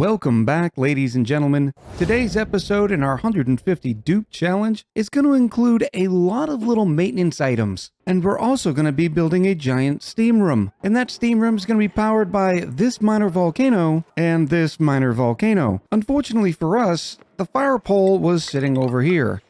Welcome back, ladies and gentlemen. Today's episode in our 150 dupe challenge is going to include a lot of little maintenance items. And we're also going to be building a giant steam room. And that steam room is going to be powered by this minor volcano and this minor volcano. Unfortunately for us, the fire pole was sitting over here.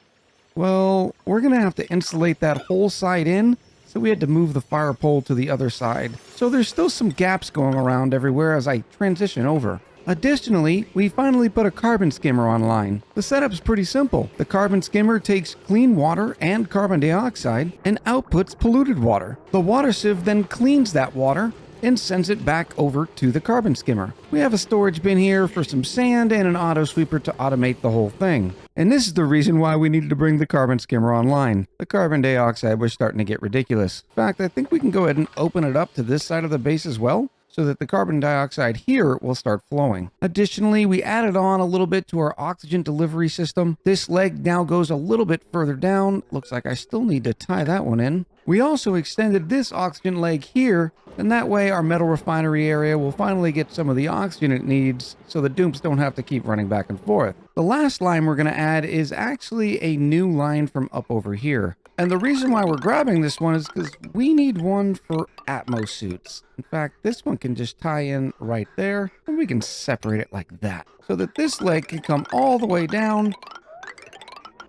Well, we're going to have to insulate that whole side in, so we had to move the fire pole to the other side. So there's still some gaps going around everywhere as I transition over. Additionally, we finally put a carbon skimmer online. The setup's pretty simple. The carbon skimmer takes clean water and carbon dioxide and outputs polluted water. The water sieve then cleans that water and sends it back over to the carbon skimmer. We have a storage bin here for some sand and an auto sweeper to automate the whole thing. And this is the reason why we needed to bring the carbon skimmer online. The carbon dioxide was starting to get ridiculous. In fact, I think we can go ahead and open it up to this side of the base as well, so that the carbon dioxide here will start flowing. Additionally, we added on a little bit to our oxygen delivery system. This leg now goes a little bit further down. Looks like I still need to tie that one in. We also extended this oxygen leg here, and that way our metal refinery area will finally get some of the oxygen it needs, so the dupes don't have to keep running back and forth. The last line we're going to add is actually a new line from up over here. And the reason why we're grabbing this one is because we need one for Atmos suits. In fact, this one can just tie in right there, and we can separate it like that, so that this leg can come all the way down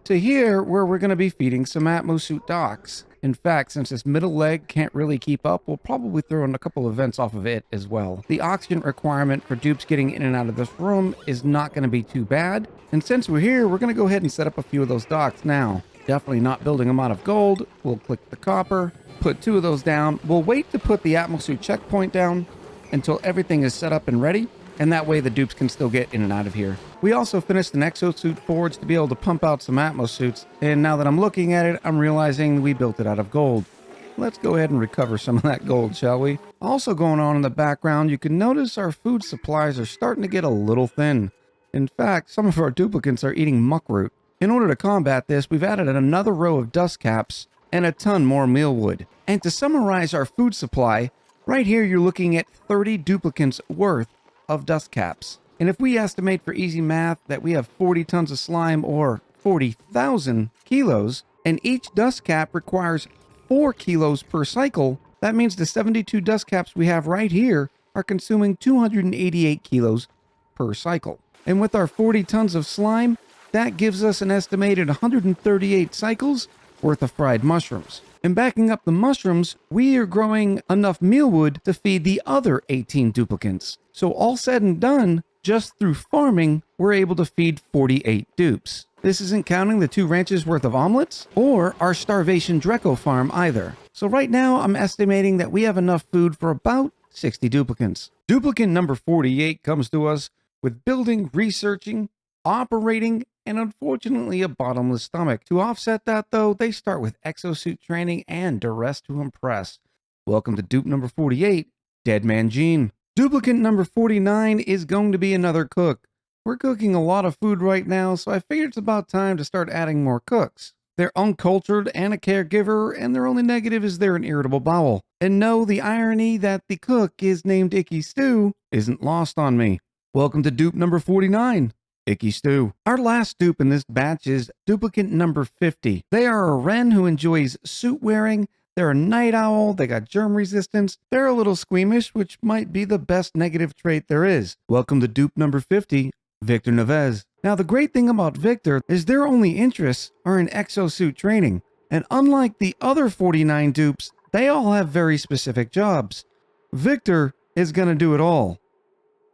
to here, where we're going to be feeding some Atmos suit docks. In fact, since this middle leg can't really keep up, we'll probably throw in a couple of vents off of it as well. The oxygen requirement for dupes getting in and out of this room is not going to be too bad. And since we're here, we're going to go ahead and set up a few of those docks now. Definitely not building them out of gold. We'll click the copper, put 2 of those down. We'll wait to put the Atmos suit checkpoint down until everything is set up and ready, and that way the dupes can still get in and out of here. We also finished an exosuit forge to be able to pump out some Atmos suits, and now that I'm looking at it, I'm realizing we built it out of gold. Let's go ahead and recover some of that gold, shall we? Also going on in the background, you can notice our food supplies are starting to get a little thin. In fact, some of our duplicants are eating muckroot. In order to combat this, we've added another row of dust caps and a ton more mealwood. And to summarize our food supply, right here you're looking at 30 duplicants worth of dust caps. And if we estimate for easy math that we have 40 tons of slime or 40,000 kilos, and each dust cap requires 4 kilos per cycle, that means the 72 dust caps we have right here are consuming 288 kilos per cycle. And with our 40 tons of slime, that gives us an estimated 138 cycles worth of fried mushrooms. And backing up the mushrooms, we are growing enough mealwood to feed the other 18 duplicants. So all said and done, just through farming, we're able to feed 48 dupes. This isn't counting the 2 ranches worth of omelets or our starvation Dreco farm either. So right now, I'm estimating that we have enough food for about 60 duplicants. Duplicant number 48 comes to us with building, researching, operating, and unfortunately a bottomless stomach. To offset that though, they start with exosuit training and duress to impress. Welcome to dupe number 48, Dead Man Gene. Duplicant number 49 is going to be another cook. We're cooking a lot of food right now, so I figured it's about time to start adding more cooks. They're uncultured and a caregiver, and their only negative is they're an irritable bowel. And no, the irony that the cook is named Icky Stew isn't lost on me. Welcome to dupe number 49. Icky Stew. Our last dupe in this batch is duplicant number 50. They are a wren who enjoys suit wearing. They're a night owl. They got germ resistance. They're a little squeamish, which might be the best negative trait there is. Welcome to dupe number 50, Victor Neves. Now, the great thing about Victor is their only interests are in exosuit training. And unlike the other 49 dupes, they all have very specific jobs. Victor is going to do it all.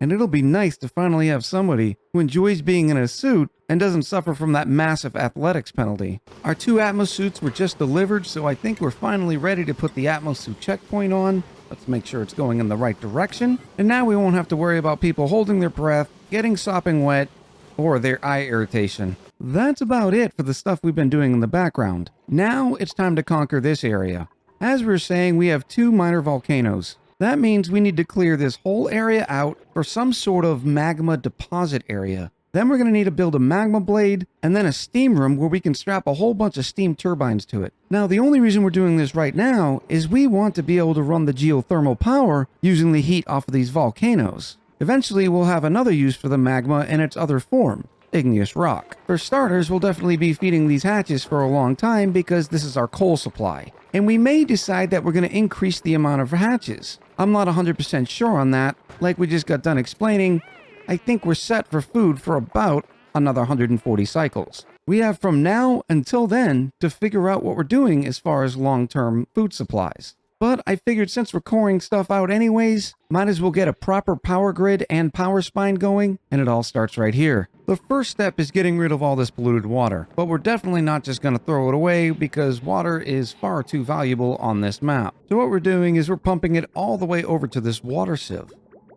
And it'll be nice to finally have somebody who enjoys being in a suit and doesn't suffer from that massive athletics penalty. Our 2 Atmos suits were just delivered, so I think we're finally ready to put the Atmos suit checkpoint on. Let's make sure it's going in the right direction. And now we won't have to worry about people holding their breath, getting sopping wet, or their eye irritation. That's about it for the stuff we've been doing in the background. Now it's time to conquer this area. As we were saying, we have 2 minor volcanoes. That means we need to clear this whole area out for some sort of magma deposit area. Then we're going to need to build a magma blade and then a steam room where we can strap a whole bunch of steam turbines to it. Now, the only reason we're doing this right now is we want to be able to run the geothermal power using the heat off of these volcanoes. Eventually, we'll have another use for the magma in its other form, igneous rock. For starters, we'll definitely be feeding these hatches for a long time because this is our coal supply. And we may decide that we're going to increase the amount of hatches. I'm not 100% sure on that. Like we just got done explaining, I think we're set for food for about another 140 cycles. We have from now until then to figure out what we're doing as far as long-term food supplies. But I figured since we're coring stuff out anyways, might as well get a proper power grid and power spine going, and it all starts right here. The first step is getting rid of all this polluted water, but we're definitely not just going to throw it away because water is far too valuable on this map. So what we're doing is we're pumping it all the way over to this water sieve.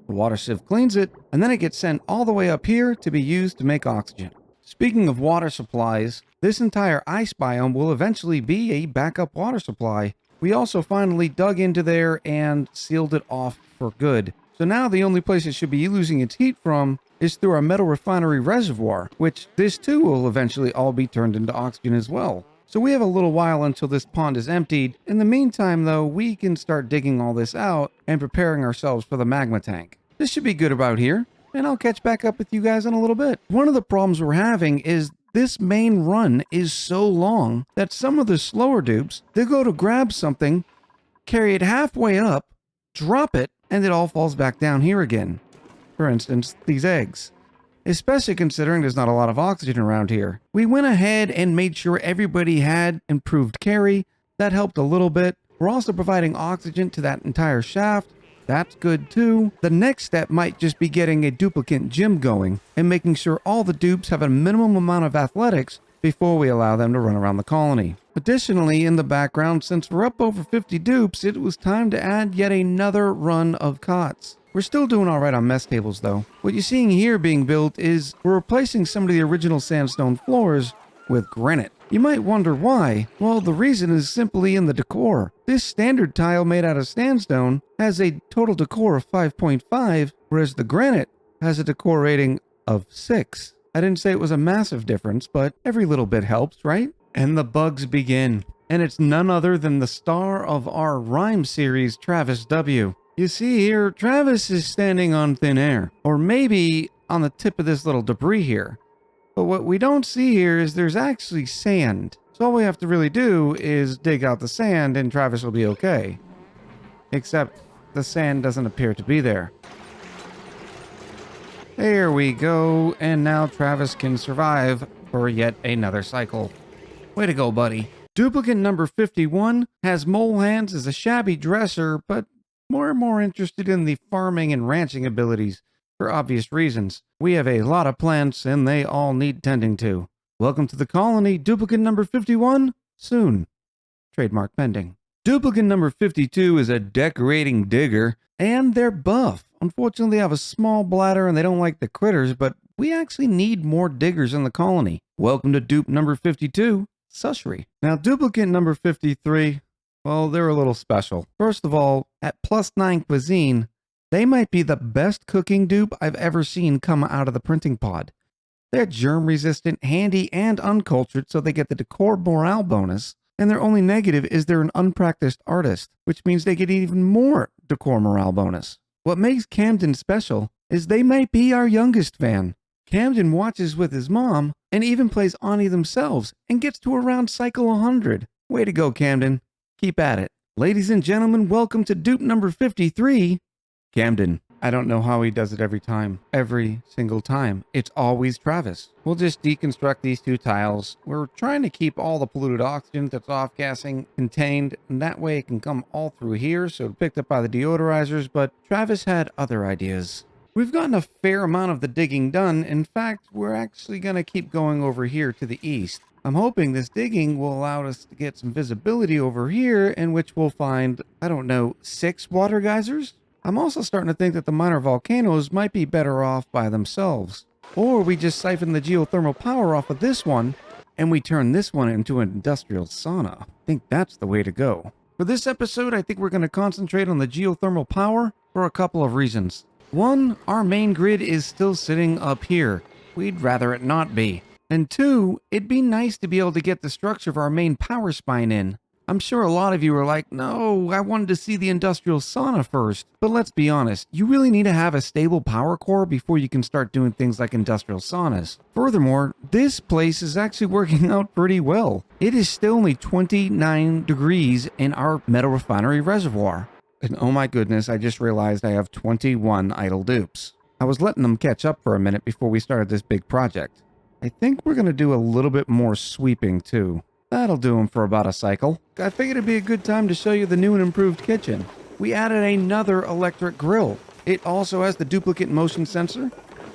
The water sieve cleans it, and then it gets sent all the way up here to be used to make oxygen. Speaking of water supplies, this entire ice biome will eventually be a backup water supply. We also finally dug into there and sealed it off for good. So now the only place it should be losing its heat from is through our metal refinery reservoir, which this too will eventually all be turned into oxygen as well. So we have a little while until this pond is emptied. In the meantime though, we can start digging all this out and preparing ourselves for the magma tank. This should be good about here, and I'll catch back up with you guys in a little bit. One of the problems we're having is this main run is so long that some of the slower dupes, they go to grab something, carry it halfway up, drop it, and it all falls back down here again. For instance, these eggs. Especially considering there's not a lot of oxygen around here. We went ahead and made sure everybody had improved carry. That helped a little bit. We're also providing oxygen to that entire shaft. That's good too. The next step might just be getting a duplicate gym going and making sure all the dupes have a minimum amount of athletics before we allow them to run around the colony. Additionally, in the background, since we're up over 50 dupes, it was time to add yet another run of cots. We're still doing alright on mess tables though. What you're seeing here being built is we're replacing some of the original sandstone floors with granite. You might wonder why. Well, the reason is simply in the decor. This standard tile made out of sandstone has a total decor of 5.5, whereas the granite has a decor rating of 6. I didn't say it was a massive difference, but every little bit helps, right? And the bugs begin. And it's none other than the star of our rhyme series, Travis W. You see here, Travis is standing on thin air, or maybe on the tip of this little debris here. But what we don't see here is there's actually sand. So all we have to really do is dig out the sand and Travis will be okay. Except the sand doesn't appear to be there. There we go, and now Travis can survive for yet another cycle. Way to go, buddy. Duplicate number 51 has mole hands as a shabby dresser, but more and more interested in the farming and ranching abilities for obvious reasons. We have a lot of plants and they all need tending to. Welcome to the colony, duplicate number 51, soon. Trademark pending. Duplicate number 52 is a decorating digger, and they're buff. Unfortunately, they have a small bladder and they don't like the critters, but we actually need more diggers in the colony. Welcome to dupe number 52, Sushery. Now, duplicate number 53, well, they're a little special. First of all, at +9 cuisine, they might be the best cooking dupe I've ever seen come out of the printing pod. They're germ resistant, handy, and uncultured, so they get the decor morale bonus. And their only negative is they're an unpracticed artist, which means they get even more decor morale bonus. What makes Camden special is they might be our youngest fan. Camden watches with his mom and even plays ONI themselves and gets to around cycle 100. Way to go, Camden. Keep at it. Ladies and gentlemen, welcome to dupe number 53, Camden. I don't know how he does it every time. Every single time. It's always Travis. We'll just deconstruct these two tiles. We're trying to keep all the polluted oxygen that's off-gassing contained, and that way it can come all through here, so it's picked up by the deodorizers, but Travis had other ideas. We've gotten a fair amount of the digging done. In fact, we're actually going to keep going over here to the east. I'm hoping this digging will allow us to get some visibility over here, in which we'll find, I don't know, 6 water geysers? I'm also starting to think that the minor volcanoes might be better off by themselves. Or we just siphon the geothermal power off of this one, and we turn this one into an industrial sauna. I think that's the way to go. For this episode, I think we're going to concentrate on the geothermal power for a couple of reasons. One, our main grid is still sitting up here. We'd rather it not be. And two, it'd be nice to be able to get the structure of our main power spine in. I'm sure a lot of you are like, no, I wanted to see the industrial sauna first. But let's be honest, you really need to have a stable power core before you can start doing things like industrial saunas. Furthermore, this place is actually working out pretty well. It is still only 29 degrees in our metal refinery reservoir. And oh my goodness, I just realized I have 21 idle dupes. I was letting them catch up for a minute before we started this big project. I think we're going to do a little bit more sweeping too. That'll do them for about a cycle. I figured it'd be a good time to show you the new and improved kitchen. We added another electric grill. It also has the duplicate motion sensor,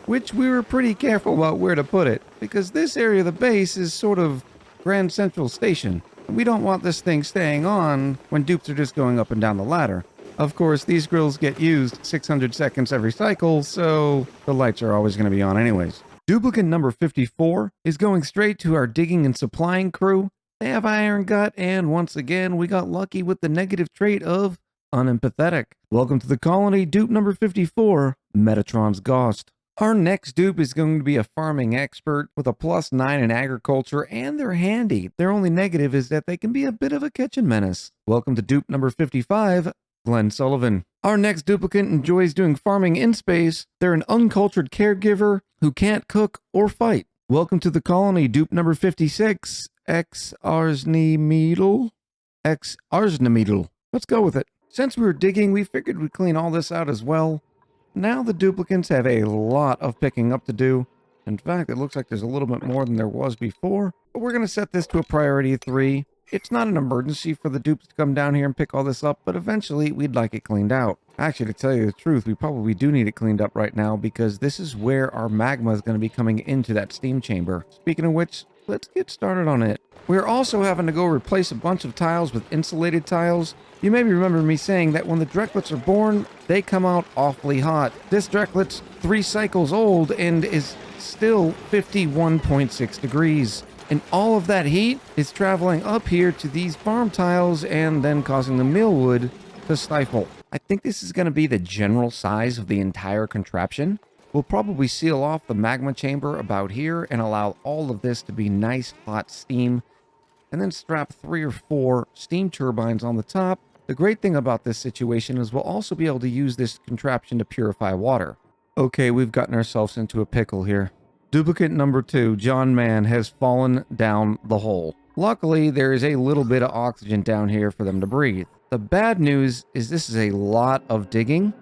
which we were pretty careful about where to put it, because this area of the base is sort of Grand Central Station. We don't want this thing staying on when dupes are just going up and down the ladder. Of course, these grills get used 600 seconds every cycle, so the lights are always going to be on anyways. Duplicate number 54 is going straight to our digging and supplying crew. They have iron gut, and once again, we got lucky with the negative trait of unempathetic. Welcome to the colony, dupe number 54, Metatron's Ghost. Our next dupe is going to be a farming expert with a +9 in agriculture, and they're handy. Their only negative is that they can be a bit of a kitchen menace. Welcome to dupe number 55, Glenn Sullivan. Our next duplicate enjoys doing farming in space. They're an uncultured caregiver who can't cook or fight. Welcome to the colony, dupe number 56, Arsenimetal. Let's go with it. Since we were digging, we figured we'd clean all this out as well. Now the duplicates have a lot of picking up to do. In fact, it looks like there's a little bit more than there was before. But we're going to set this to a priority 3. It's not an emergency for the dupes to come down here and pick all this up, but eventually we'd like it cleaned out. Actually, to tell you the truth, we probably do need it cleaned up right now because this is where our magma is going to be coming into that steam chamber. Speaking of which, let's get started on it. We're also having to go replace a bunch of tiles with insulated tiles. You may remember me saying that when the Drecklets are born, they come out awfully hot. This Drecklet's 3 cycles old and is still 51.6 degrees. And all of that heat is traveling up here to these farm tiles and then causing the millwood to stifle. I think this is going to be the general size of the entire contraption. We'll probably seal off the magma chamber about here and allow all of this to be nice hot steam, and then strap 3 or 4 steam turbines on the top. The great thing about this situation is we'll also be able to use this contraption to purify water. Okay, we've gotten ourselves into a pickle here. Duplicate number 2, John Mann, has fallen down the hole. Luckily, there is a little bit of oxygen down here for them to breathe. The bad news is this is a lot of digging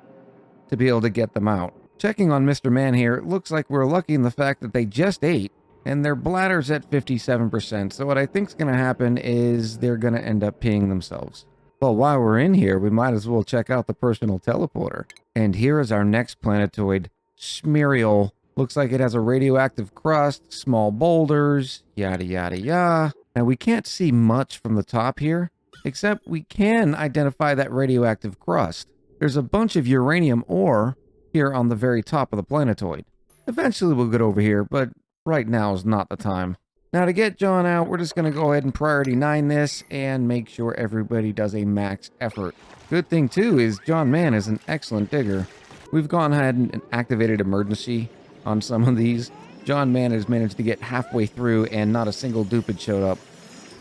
to be able to get them out. Checking on Mr. Mann here, it looks like we're lucky in the fact that they just ate, and their bladder's at 57%, so what I think's going to happen is they're going to end up peeing themselves. Well, while we're in here, we might as well check out the personal teleporter. And here is our next planetoid, Smirial. Looks like it has a radioactive crust, small boulders, yada yada yada. Now we can't see much from the top here, except we can identify that radioactive crust. There's a bunch of uranium ore here on the very top of the planetoid. Eventually we'll get over here, but right now is not the time. Now to get John out, we're just going to go ahead and priority 9 this and make sure everybody does a max effort. Good thing too is John Mann is an excellent digger. We've gone ahead and activated emergency on some of these. John Mann has managed to get halfway through and not a single dupe had showed up.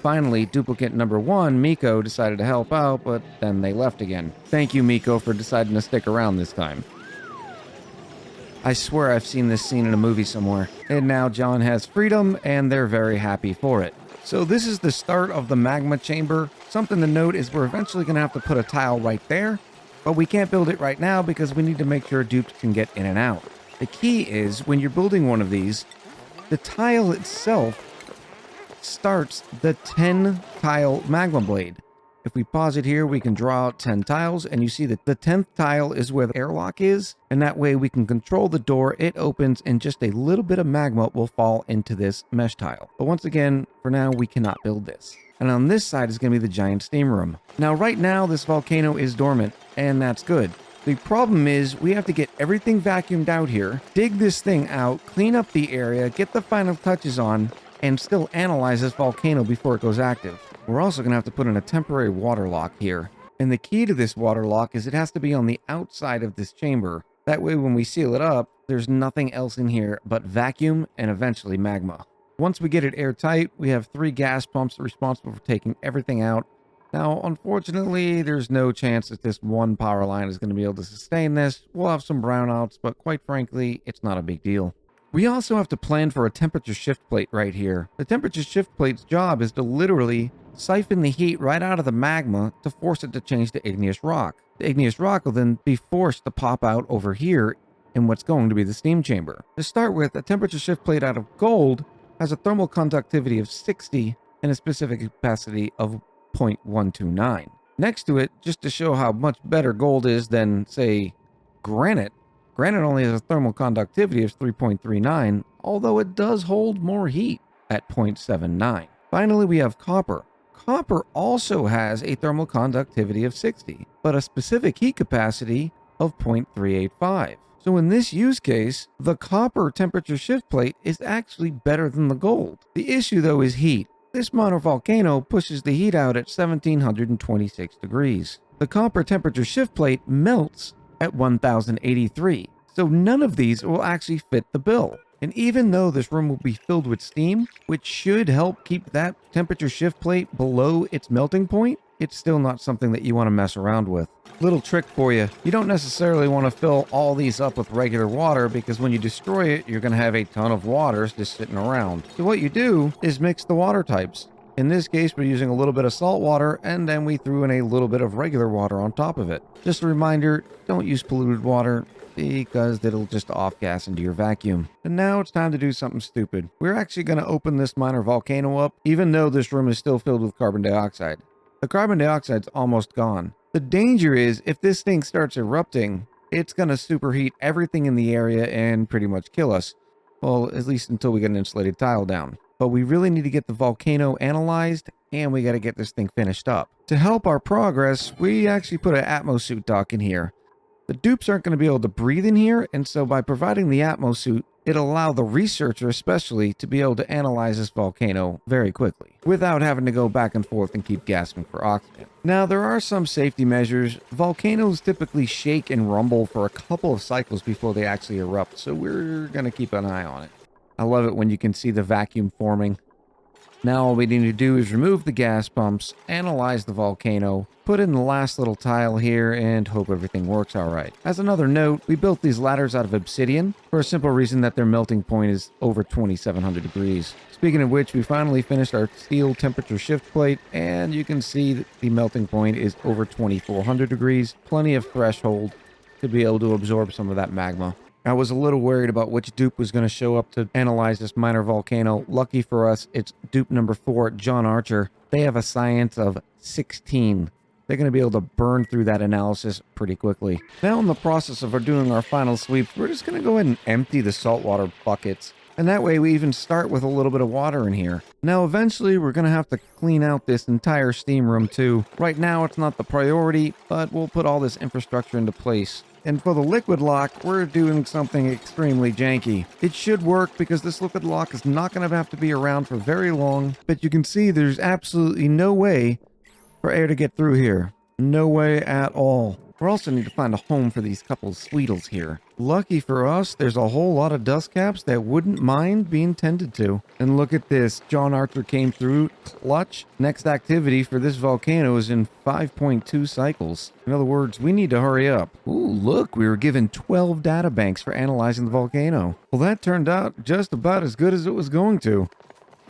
Finally, duplicate number 1, Miko, decided to help out, but then they left again. Thank you, Miko, for deciding to stick around this time. I swear I've seen this scene in a movie somewhere. And now John has freedom, and they're very happy for it. So this is the start of the magma chamber. Something to note is we're eventually going to have to put a tile right there, but we can't build it right now because we need to make sure dupes can get in and out. The key is, when you're building one of these, the tile itself starts the 10-tile magma blade. If we pause it here, we can draw out 10 tiles, and you see that the 10th tile is where the airlock is, and that way we can control the door. It opens, and just a little bit of magma will fall into this mesh tile. But once again, for now, we cannot build this. And on this side is going to be the giant steam room. Now, right now, this volcano is dormant, and that's good. The problem is we have to get everything vacuumed out here, dig this thing out, clean up the area, get the final touches on, and still analyze this volcano before it goes active. We're also going to have to put in a temporary water lock here. And the key to this water lock is it has to be on the outside of this chamber. That way when we seal it up, there's nothing else in here but vacuum and eventually magma. Once we get it airtight, we have 3 gas pumps responsible for taking everything out. Now, unfortunately, there's no chance that this one power line is going to be able to sustain this. We'll have some brownouts, but quite frankly, it's not a big deal. We also have to plan for a temperature shift plate right here. The temperature shift plate's job is to literally siphon the heat right out of the magma to force it to change to igneous rock. The igneous rock will then be forced to pop out over here in what's going to be the steam chamber. To start with, a temperature shift plate out of gold has a thermal conductivity of 60 and a specific capacity of 0.129. Next to it, just to show how much better gold is than, say, granite, granite only has a thermal conductivity of 3.39, although it does hold more heat at 0.79. Finally, we have copper. Copper also has a thermal conductivity of 60, but a specific heat capacity of 0.385. So in this use case, the copper temperature shift plate is actually better than the gold. The issue though is heat. This minor volcano pushes the heat out at 1726 degrees. The copper temperature shift plate melts at 1083, so none of these will actually fit the bill. And even though this room will be filled with steam, which should help keep that temperature shift plate below its melting point, it's still not something that you want to mess around with. Little trick for you. You don't necessarily want to fill all these up with regular water because when you destroy it, you're going to have a ton of water just sitting around. So what you do is mix the water types. In this case, we're using a little bit of salt water and then we threw in a little bit of regular water on top of it. Just a reminder, don't use polluted water because it'll just off-gas into your vacuum. And now it's time to do something stupid. We're actually going to open this minor volcano up, even though this room is still filled with carbon dioxide. The carbon dioxide's almost gone. The danger is if this thing starts erupting, it's going to superheat everything in the area and pretty much kill us. Well, at least until we get an insulated tile down. But we really need to get the volcano analyzed and we got to get this thing finished up. To help our progress, we actually put an atmosuit dock in here. The dupes aren't going to be able to breathe in here, and so by providing the atmosuit, it'll allow the researcher especially to be able to analyze this volcano very quickly, without having to go back and forth and keep gasping for oxygen. Now, there are some safety measures. Volcanoes typically shake and rumble for a couple of cycles before they actually erupt, so we're going to keep an eye on it. I love it when you can see the vacuum forming. Now all we need to do is remove the gas pumps, analyze the volcano, put in the last little tile here, and hope everything works alright. As another note, we built these ladders out of obsidian for a simple reason that their melting point is over 2700 degrees. Speaking of which, we finally finished our steel temperature shift plate, and you can see that the melting point is over 2400 degrees, plenty of threshold to be able to absorb some of that magma. I was a little worried about which dupe was going to show up to analyze this minor volcano. Lucky for us, it's dupe number 4, John Archer. They have a science of 16. They're going to be able to burn through that analysis pretty quickly. Now in the process of doing our final sweeps, we're just going to go ahead and empty the saltwater buckets. And that way we even start with a little bit of water in here. Now eventually we're going to have to clean out this entire steam room too. Right now it's not the priority, but we'll put all this infrastructure into place. And for the liquid lock, we're doing something extremely janky. It should work because this liquid lock is not going to have to be around for very long, but you can see there's absolutely no way for air to get through here. No way at all. We also need to find a home for these couple of sweetles here. Lucky for us, there's a whole lot of dust caps that wouldn't mind being tended to. And look at this, John Archer came through clutch. Next activity for this volcano is in 5.2 cycles. In other words, we need to hurry up. Ooh, look, we were given 12 data banks for analyzing the volcano. Well, that turned out just about as good as it was going to.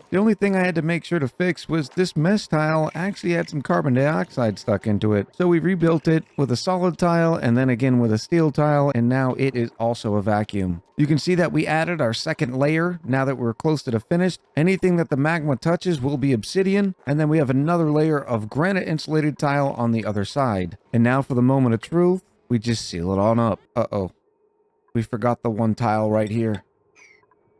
The only thing I had to make sure to fix was this mesh tile actually had some carbon dioxide stuck into it. So we rebuilt it with a solid tile and then again with a steel tile, and now it is also a vacuum. You can see that we added our second layer now that we're close to the finished. Anything that the magma touches will be obsidian, and then we have another layer of granite insulated tile on the other side. And now for the moment of truth, we just seal it on up. Uh-oh. We forgot the one tile right here.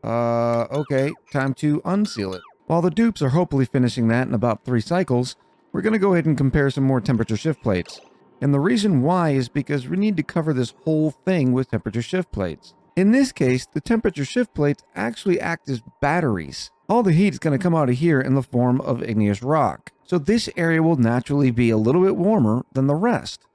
Okay, time to unseal it. While the dupes are hopefully finishing that in about 3 cycles, we're going to go ahead and compare some more temperature shift plates. And the reason why is because we need to cover this whole thing with temperature shift plates. In this case, the temperature shift plates actually act as batteries. All the heat is going to come out of here in the form of igneous rock. So this area will naturally be a little bit warmer than the rest.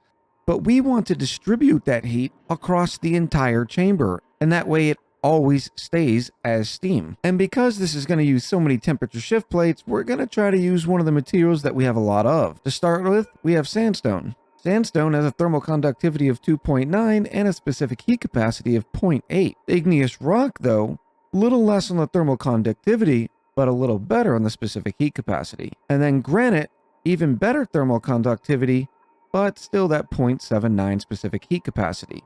But we want to distribute that heat across the entire chamber, and that way it always stays as steam. And because this is going to use so many temperature shift plates, we're going to try to use one of the materials that we have a lot of. To start with, we have sandstone. Sandstone has a thermal conductivity of 2.9 and a specific heat capacity of 0.8. Igneous rock, though, a little less on the thermal conductivity, but a little better on the specific heat capacity. And then granite, even better thermal conductivity, but still that 0.79 specific heat capacity.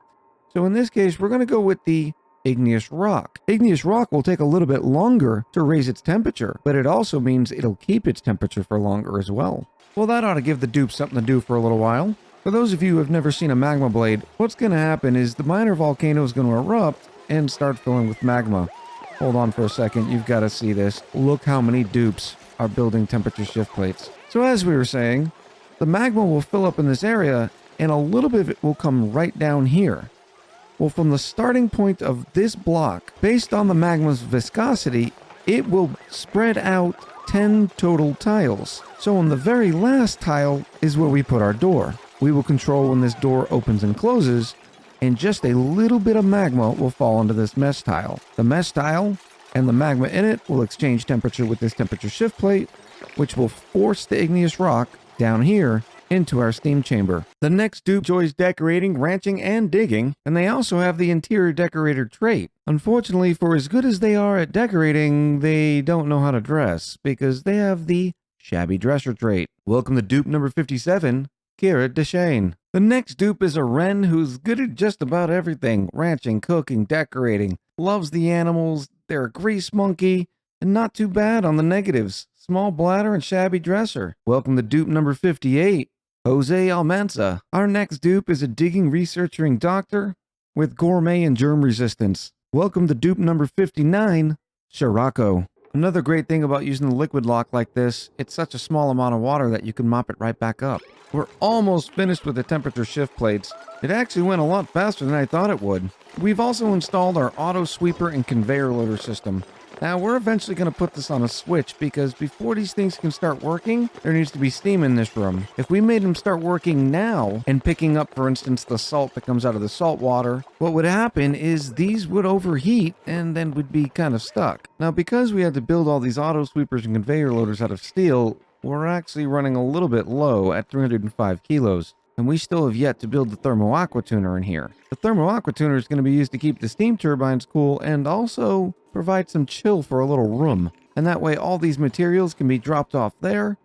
So in this case, we're going to go with the igneous rock. Igneous rock will take a little bit longer to raise its temperature, but it also means it'll keep its temperature for longer as well. Well, that ought to give the dupe something to do for a little while. For those of you who have never seen a magma blade, what's going to happen is the minor volcano is going to erupt and start filling with magma. Hold on for a second, you've got to see this. Look how many dupes are building temperature shift plates. So as we were saying, the magma will fill up in this area, and a little bit of it will come right down here. Well, from the starting point of this block, based on the magma's viscosity, it will spread out 10 total tiles. So on the very last tile is where we put our door. We will control when this door opens and closes, and just a little bit of magma will fall into this mesh tile. The mesh tile and the magma in it will exchange temperature with this temperature shift plate, which will force the igneous rock down here into our steam chamber. The next dupe enjoys decorating, ranching, and digging, and they also have the interior decorator trait. Unfortunately, for as good as they are at decorating, they don't know how to dress, because they have the shabby dresser trait. Welcome to dupe number 57, Cairath. The next dupe is a wren who's good at just about everything: ranching, cooking, decorating, loves the animals, they're a grease monkey, and not too bad on the negatives: small bladder and shabby dresser. Welcome to dupe number 58, Jose Almanza. Our next dupe is a digging, researching doctor with gourmet and germ resistance. Welcome to dupe number 59, Scirocco. Another great thing about using the liquid lock like this, it's such a small amount of water that you can mop it right back up. We're almost finished with the temperature shift plates. It actually went a lot faster than I thought it would. We've also installed our auto sweeper and conveyor loader system. Now, we're eventually going to put this on a switch because before these things can start working, there needs to be steam in this room. If we made them start working now and picking up, for instance, the salt that comes out of the salt water, what would happen is these would overheat and then would be kind of stuck. Now, because we had to build all these auto sweepers and conveyor loaders out of steel, we're actually running a little bit low at 305 kilos. And we still have yet to build the thermo aqua tuner in here. The thermo aqua tuner is going to be used to keep the steam turbines cool and also provide some chill for a little room. And that way all these materials can be dropped off there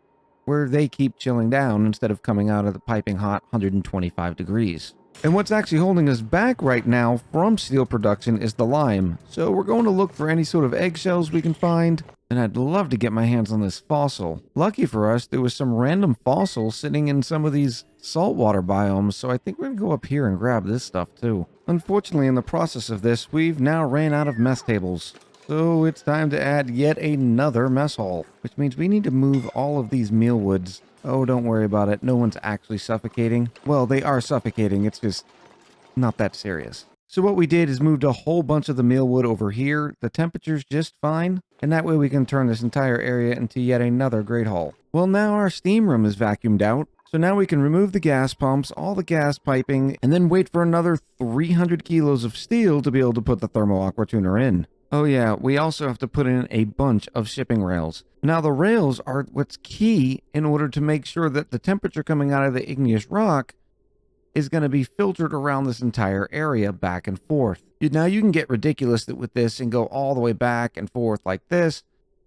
where they keep chilling down instead of coming out of the piping hot 125 degrees. And what's actually holding us back right now from steel production is the lime. So we're going to look for any sort of eggshells we can find. And I'd love to get my hands on this fossil. Lucky for us, there was some random fossil sitting in some of these saltwater biomes, so I think we're going to go up here and grab this stuff too. Unfortunately, in the process of this, we've now ran out of mess tables. So it's time to add yet another mess hall, which means we need to move all of these mealwoods. Oh, don't worry about it. No one's actually suffocating. Well, they are suffocating. It's just not that serious. So what we did is moved a whole bunch of the mealwood over here. The temperature's just fine, and that way we can turn this entire area into yet another great hall. Well, now our steam room is vacuumed out, so now we can remove the gas pumps, all the gas piping, and then wait for another 300 kilos of steel to be able to put the thermo aqua tuner in. Oh yeah, we also have to put in a bunch of shipping rails. Now the rails are what's key in order to make sure that the temperature coming out of the igneous rock is going to be filtered around this entire area back and forth. Now you can get ridiculous with this and go all the way back and forth like this,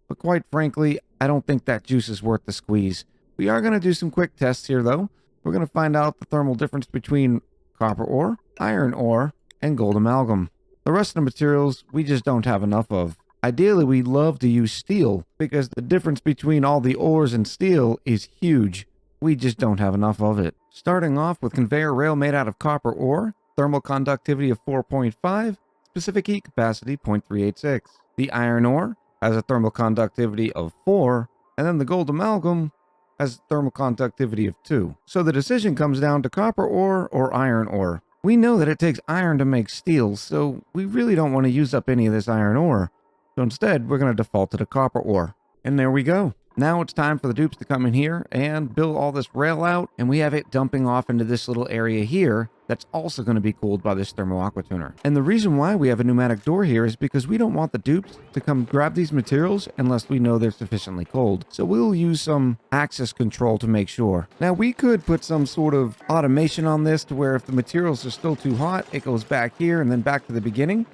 but quite frankly, I don't think that juice is worth the squeeze. We are going to do some quick tests here though. We're going to find out the thermal difference between copper ore, iron ore, and gold amalgam. The rest of the materials we just don't have enough of. Ideally, we'd love to use steel because the difference between all the ores and steel is huge. We just don't have enough of it. Starting off with conveyor rail made out of copper ore, thermal conductivity of 4.5, specific heat capacity 0.386. The iron ore has a thermal conductivity of 4, and then the gold amalgam has thermal conductivity of 2. So the decision comes down to copper ore or iron ore. We know that it takes iron to make steel, so we really don't want to use up any of this iron ore. So instead, we're going to default to the copper ore. And there we go. Now it's time for the dupes to come in here and build all this rail out, and we have it dumping off into this little area here that's also going to be cooled by this thermal aqua tuner. And the reason why we have a pneumatic door here is because we don't want the dupes to come grab these materials unless we know they're sufficiently cold. So we'll use some access control to make sure. Now we could put some sort of automation on this to where if the materials are still too hot, it goes back here and then back to the beginning.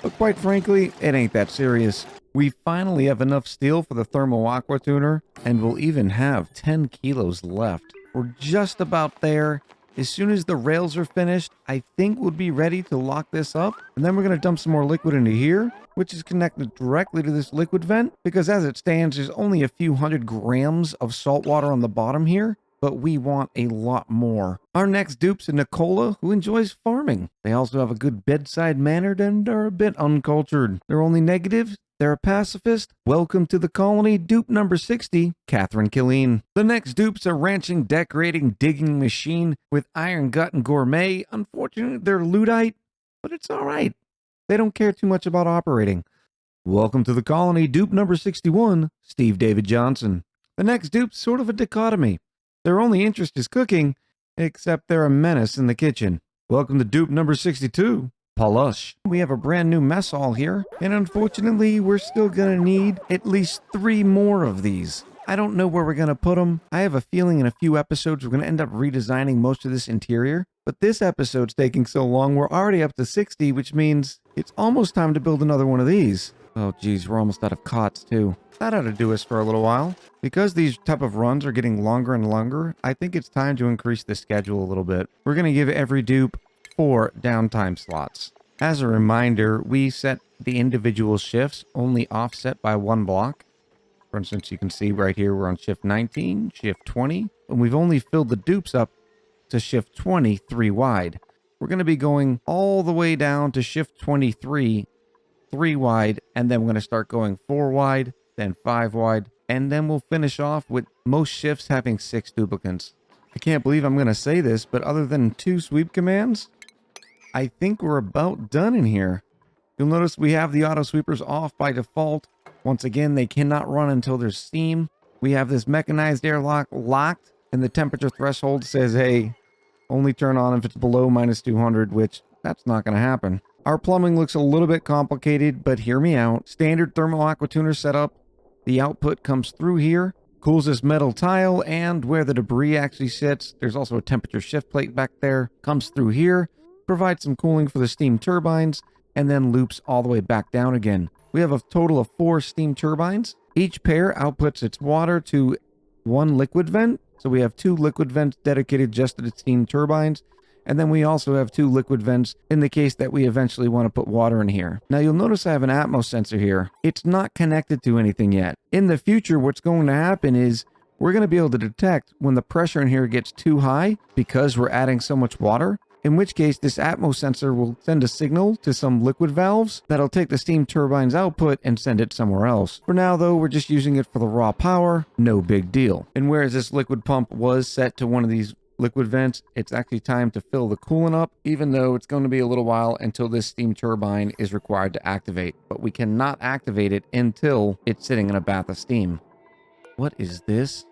But quite frankly, it ain't that serious. We finally have enough steel for the thermal aqua tuner, and we'll even have 10 kilos left. We're just about there. As soon as the rails are finished, I think we'll be ready to lock this up. And then we're going to dump some more liquid into here, which is connected directly to this liquid vent. Because as it stands, there's only a few hundred grams of salt water on the bottom here, but we want a lot more. Our next dupe's a Nicola, who enjoys farming. They also have a good bedside manner and are a bit uncultured. They're only negative. They're a pacifist. Welcome to the colony, dupe number 60, Catherine Killeen. The next dupe's a ranching, decorating, digging machine with iron gut and gourmet. Unfortunately, they're Luddite, but it's all right. They don't care too much about operating. Welcome to the colony, dupe number 61, Steve David Johnson. The next dupe's sort of a dichotomy. Their only interest is cooking, except they're a menace in the kitchen. Welcome to dupe number 62, Palush. We have a brand new mess hall here, and unfortunately, we're still gonna need at least 3 more of these. I don't know where we're gonna put them. I have a feeling in a few episodes we're gonna end up redesigning most of this interior, but this episode's taking so long, we're already up to 60, which means it's almost time to build another one of these. Oh geez, we're almost out of cots too. That ought to do us for a little while. Because these type of runs are getting longer and longer, I think it's time to increase the schedule a little bit. We're gonna give every dupe 4 downtime slots. As a reminder, we set the individual shifts only offset by 1 block. For instance, you can see right here we're on shift 19, shift 20, and we've only filled the dupes up to shift 20 3 wide. We're going to be going all the way down to shift 23 3 wide, and then we're going to start going 4 wide, then 5 wide, and then we'll finish off with most shifts having 6 duplicates. I can't believe I'm going to say this, but other than 2 sweep commands, I think we're about done in here. You'll notice we have the auto sweepers off by default. Once again, they cannot run until there's steam. We have this mechanized airlock locked, and the temperature threshold says, hey, only turn on if it's below -200, which that's not going to happen. Our plumbing looks a little bit complicated, but hear me out. Standard thermal aqua tuner setup. The output comes through here, cools this metal tile, and where the debris actually sits, there's also a temperature shift plate back there, comes through here, provides some cooling for the steam turbines, and then loops all the way back down again. We have a total of 4 steam turbines. Each pair outputs its water to 1 liquid vent. So we have 2 liquid vents dedicated just to the steam turbines. And then we also have 2 liquid vents in the case that we eventually want to put water in here. Now you'll notice I have an Atmos sensor here. It's not connected to anything yet. In the future, what's going to happen is we're going to be able to detect when the pressure in here gets too high because we're adding so much water. In which case, this Atmos sensor will send a signal to some liquid valves that'll take the steam turbine's output and send it somewhere else. For now, though, we're just using it for the raw power. No big deal. And whereas this liquid pump was set to one of these liquid vents, it's actually time to fill the coolant up, even though it's going to be a little while until this steam turbine is required to activate. But we cannot activate it until it's sitting in a bath of steam. What is this?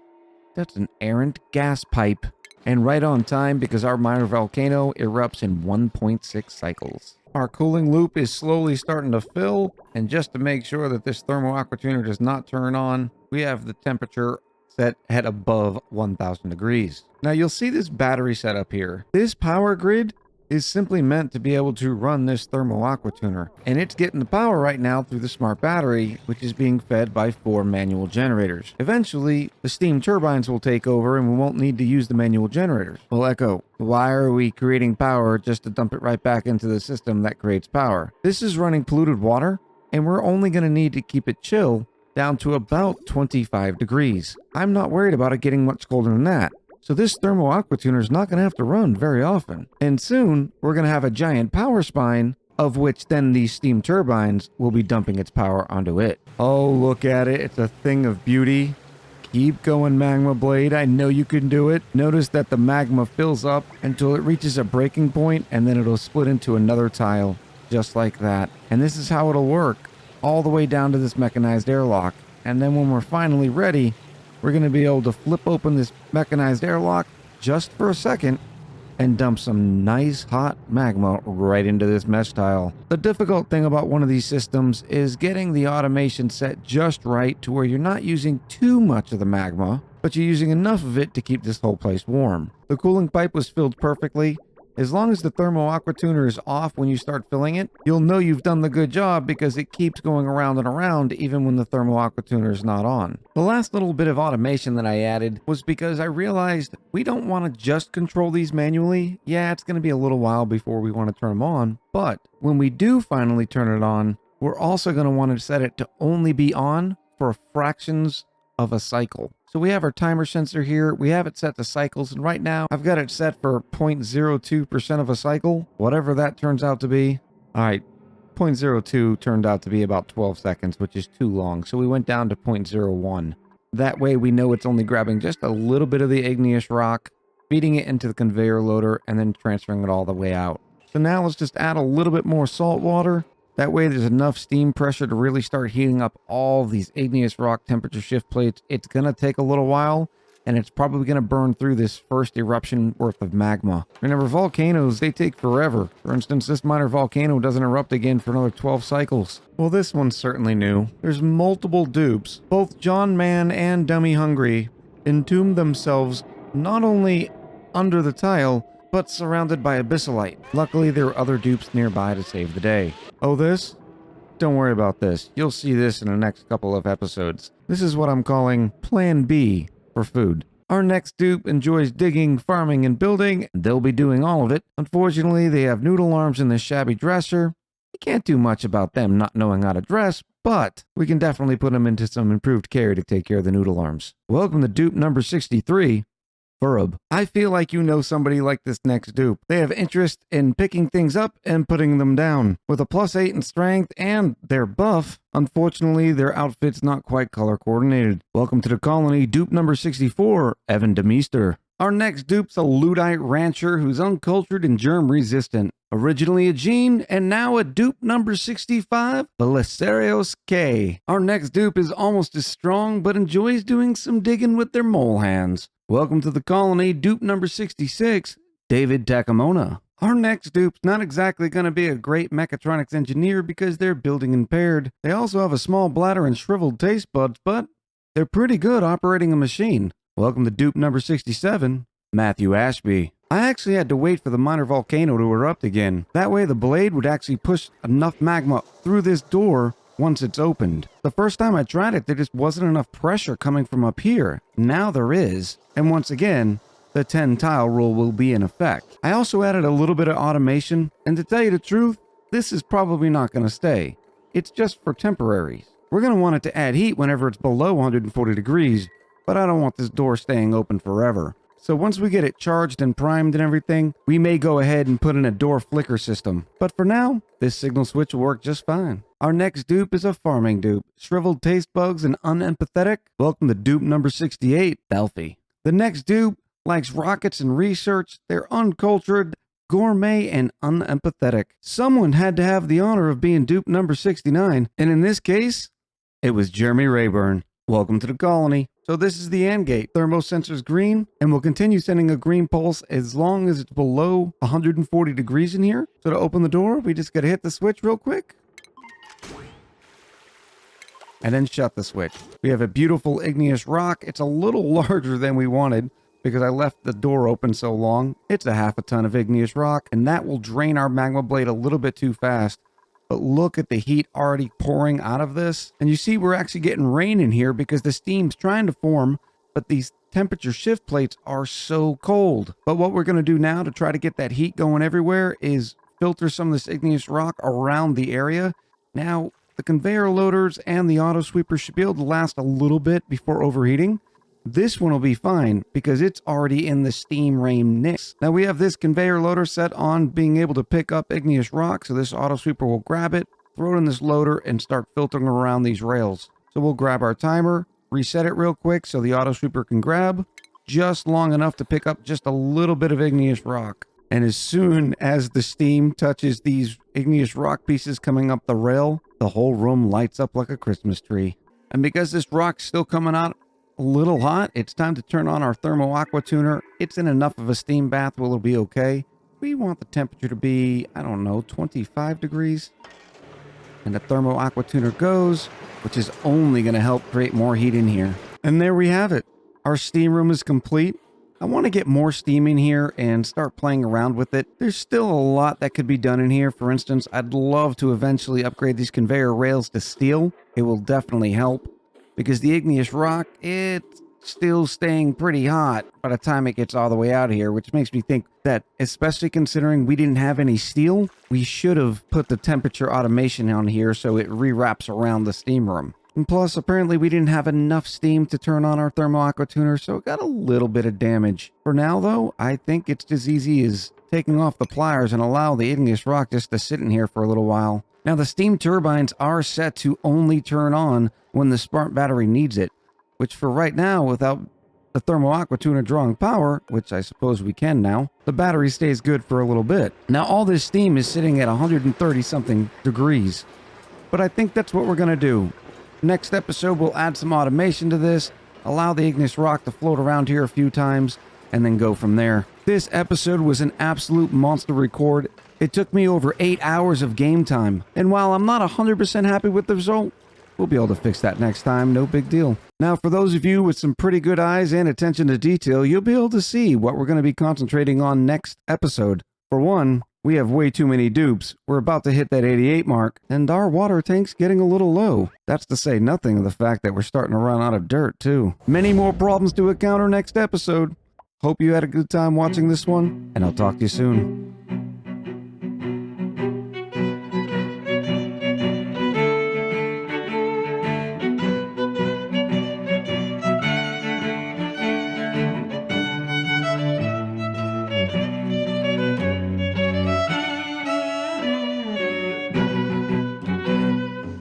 That's an errant gas pipe. And right on time because our minor volcano erupts in 1.6 cycles. Our cooling loop is slowly starting to fill, and just to make sure that this thermal aqua tuner does not turn on, we have the temperature set at above 1000 degrees. Now you'll see this battery setup here. This power grid is simply meant to be able to run this thermal aqua tuner, and it's getting the power right now through the smart battery, which is being fed by 4 manual generators. Eventually, the steam turbines will take over and we won't need to use the manual generators. Well, Echo, why are we creating power just to dump it right back into the system that creates power? This is running polluted water, and we're only going to need to keep it chill down to about 25 degrees. I'm not worried about it getting much colder than that. So this thermal aqua tuner is not going to have to run very often. And soon, we're going to have a giant power spine, of which then these steam turbines will be dumping its power onto it. Oh, look at it. It's a thing of beauty. Keep going, magma blade. I know you can do it. Notice that the magma fills up until it reaches a breaking point, and then it'll split into another tile, just like that. And this is how it'll work, all the way down to this mechanized airlock. And then when we're finally ready, we're going to be able to flip open this mechanized airlock just for a second and dump some nice hot magma right into this mesh tile. The difficult thing about one of these systems is getting the automation set just right to where you're not using too much of the magma, but you're using enough of it to keep this whole place warm. The cooling pipe was filled perfectly. As long as the thermo aqua tuner is off when you start filling it, you'll know you've done the good job because it keeps going around and around even when the thermo aqua tuner is not on. The last little bit of automation that I added was because I realized we don't want to just control these manually. Yeah, it's going to be a little while before we want to turn them on, but when we do finally turn it on, we're also going to want to set it to only be on for fractions of a cycle. So we have our timer sensor here. We have it set to cycles, and right now I've got it set for 0.02% of a cycle, whatever that turns out to be. All right, 0.02 turned out to be about 12 seconds, which is too long. So we went down to 0.01. That way we know it's only grabbing just a little bit of the igneous rock, feeding it into the conveyor loader, and then transferring it all the way out. So now let's just add a little bit more salt water. That way there's enough steam pressure to really start heating up all these igneous rock temperature shift plates. It's going to take a little while, and it's probably going to burn through this first eruption worth of magma. Remember, volcanoes, they take forever. For instance, this minor volcano doesn't erupt again for another 12 cycles. Well, this one's certainly new. There's multiple dupes. Both John Man and Dummy Hungry entomb themselves not only under the tile, but surrounded by abyssalite. Luckily, there are other dupes nearby to save the day. Oh, this? Don't worry about this. You'll see this in the next couple of episodes. This is what I'm calling Plan B for food. Our next dupe enjoys digging, farming, and building. They'll be doing all of it. Unfortunately, they have noodle arms in this shabby dresser. We can't do much about them not knowing how to dress, but we can definitely put them into some improved care to take care of the noodle arms. Welcome to dupe number 63. Verb. I feel like you know somebody like this next dupe. They have interest in picking things up and putting them down. With a +8 in strength and their buff, unfortunately their outfit's not quite color coordinated. Welcome to the colony, dupe number 64, Evan DeMeester. Our next dupe's a Luddite rancher who's uncultured and germ resistant. Originally a gene, and now a dupe number 65, Belisarios K. Our next dupe is almost as strong, but enjoys doing some digging with their mole hands. Welcome to the colony, dupe number 66, David Takamona. Our next dupe's not exactly going to be a great mechatronics engineer because they're building impaired. They also have a small bladder and shriveled taste buds, but they're pretty good operating a machine. Welcome to dupe number 67, Matthew Ashby. I actually had to wait for the minor volcano to erupt again. That way the blade would actually push enough magma through this door once it's opened. The first time I tried it, there just wasn't enough pressure coming from up here. Now there is. And once again, the 10 tile rule will be in effect. I also added a little bit of automation, and to tell you the truth, this is probably not going to stay. It's just for temporaries. We're going to want it to add heat whenever it's below 140 degrees, but I don't want this door staying open forever. So once we get it charged and primed and everything, we may go ahead and put in a door flicker system. But for now, this signal switch will work just fine. Our next dupe is a farming dupe. Shriveled taste bugs and unempathetic. Welcome to dupe number 68, Belfie. The next dupe likes rockets and research. They're uncultured, gourmet, and unempathetic. Someone had to have the honor of being dupe number 69, and in this case, it was Jeremy Rayburn. Welcome to the colony. So this is the AND gate. Thermosensor's green, and we'll continue sending a green pulse as long as it's below 140 degrees in here. So to open the door, we just gotta hit the switch real quick. And then shut the switch. We have a beautiful igneous rock. It's a little larger than we wanted because I left the door open so long. It's a half a ton of igneous rock, and that will drain our magma blade a little bit too fast. But look at the heat already pouring out of this. And you see we're actually getting rain in here because the steam's trying to form, but these temperature shift plates are so cold. But what we're going to do now to try to get that heat going everywhere is filter some of this igneous rock around the area. Now, the conveyor loaders and the auto sweeper should be able to last a little bit before overheating. This one will be fine because it's already in the steam rain mix. Now we have this conveyor loader set on being able to pick up igneous rock, so this auto sweeper will grab it, throw it in this loader, and start filtering around these rails. So we'll grab our timer, reset it real quick so the auto sweeper can grab just long enough to pick up just a little bit of igneous rock. And as soon as the steam touches these igneous rock pieces coming up the rail, the whole room lights up like a Christmas tree. And because this rock's still coming out a little hot, it's time to turn on our thermo aqua tuner. It's in enough of a steam bath where it'll be okay. We want the temperature to be, I don't know, 25 degrees. And the thermo aqua tuner goes, which is only going to help create more heat in here. And there we have it. Our steam room is complete. I want to get more steam in here and start playing around with it. There's still a lot that could be done in here. For instance, I'd love to eventually upgrade these conveyor rails to steel. It will definitely help because the igneous rock, it's still staying pretty hot by the time it gets all the way out here, which makes me think that, especially considering we didn't have any steel, we should have put the temperature automation on here so it rewraps around the steam room. And plus, apparently we didn't have enough steam to turn on our thermo aqua tuner, so it got a little bit of damage. For now, though, I think it's as easy as taking off the pliers and allow the igneous rock just to sit in here for a little while. Now, the steam turbines are set to only turn on when the smart battery needs it, which for right now, without the thermo aqua tuner drawing power, which I suppose we can now, the battery stays good for a little bit. Now, all this steam is sitting at 130 something degrees, but I think that's what we're going to do. Next episode, we'll add some automation to this, allow the igneous rock to float around here a few times, and then go from there. This episode was an absolute monster record. It took me over 8 hours of game time, and while I'm not 100% happy with the result, we'll be able to fix that next time, no big deal. Now, for those of you with some pretty good eyes and attention to detail, you'll be able to see what we're going to be concentrating on next episode. For one, we have way too many dupes. We're about to hit that 88 mark, and our water tank's getting a little low. That's to say nothing of the fact that we're starting to run out of dirt, too. Many more problems to encounter next episode. Hope you had a good time watching this one, and I'll talk to you soon.